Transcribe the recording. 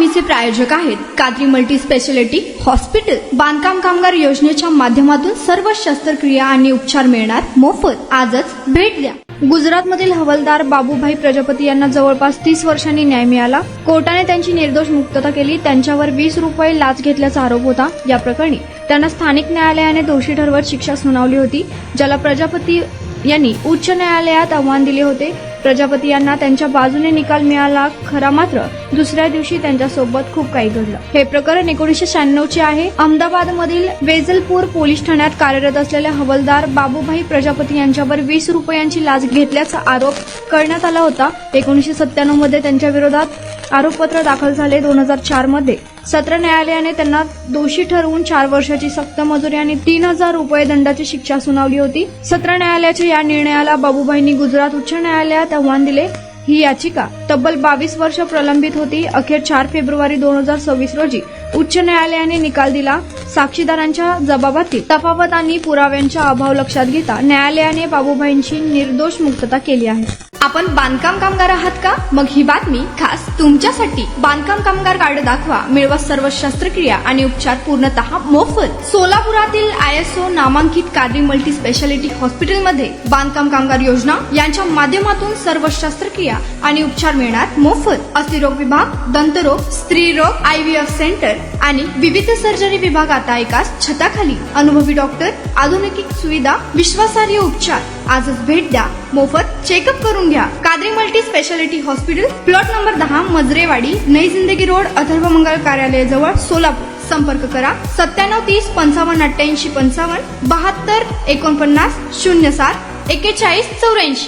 मोहिमेचे प्रायोजक आहेत कादरी मल्टी स्पेशालिटी हॉस्पिटल। बांधकाम कामगार योजनेच्या माध्यमातून सर्व शस्त्रक्रिया आणि उपचार मिळणार मोफत। आजच भेट द्या। गुजरातमधील हवालदार बाबूभाई प्रजापती यांना जवळपास 30 वर्षांनी न्याय मिळाला। कोर्टाने त्यांची निर्दोष मुक्तता केली। त्यांच्यावर 20 रुपये लाच घेतल्याचा आरोप होता। या प्रकरणी त्यांना स्थानिक न्यायालयाने दोषी ठरवत शिक्षा सुनावली होती, ज्याला प्रजापती यांनी उच्च न्यायालयात आव्हान दिले होते। प्रजापती यांना त्यांच्या बाजूने निकाल मिळाला, खरा मात्र दुसऱ्या दिवशी त्यांच्यासोबत खूप काही घडलं। हे प्रकरण 1996 चे आहे। अहमदाबादमधील वेजलपूर पोलीस ठाण्यात कार्यरत असलेल्या हवालदार बाबूभाई प्रजापती यांच्यावर 20 रुपयांची लाच घेतल्याचा आरोप करण्यात आला होता। 1997 मध्ये त्यांच्या विरोधात आरोपपत्र दाखल झाले। 2004 मध्ये सत्र न्यायालयाने त्यांना दोषी ठरवून 4 वर्षाची सक्त मजुरी आणि 3000 रुपये दंडाची शिक्षा सुनावली होती। सत्र न्यायालयाच्या या निर्णयाला बाबूभाईंनी गुजरात उच्च न्यायालयात आव्हान दिले। ही याचिका तब्बल 22 वर्ष प्रलंबित होती। अखेर 4 फेब्रुवारी 2026 रोजी उच्च न्यायालयाने निकाल दिला। साक्षीदारांच्या जबाबातील तफावत आणि पुराव्यांचा अभाव लक्षात घेता न्यायालयाने बाबूभाईंची निर्दोष मुक्तता केली आहे। आपण बांधकाम कामगार आहात का? मग ही बातमी खास तुमच्यासाठी। बांधकाम कामगार कार्ड दाखवा, मिळवा सर्व शस्त्रक्रिया आणि उपचार पूर्णतः मोफत। सोलापुरातील ISO नामांकित कादरी मल्टी स्पेशालिटी हॉस्पिटलमध्ये बांधकाम कामगार योजना यांच्या माध्यमातून सर्व शस्त्रक्रिया आणि उपचार मिळणार मोफत। अस्थिरोग विभाग, दंतरोग, स्त्रीरोग, IVF सेंटर आणि विविध सर्जरी विभाग आता एकाच छताखाली। अनुभवी डॉक्टर, आधुनिक सुविधा, विश्वासार्ह उपचार। आजच भेट द्या, मोफत चेकअप करून घ्या। Qadri multi speciality hospital, plot number 10, Majrewadi, नई जिंदगी रोड, अथर्व मंगल कार्यालय जवळ, सोलापूर। संपर्क करा 9730 55 88 55 72 49 07 41 84।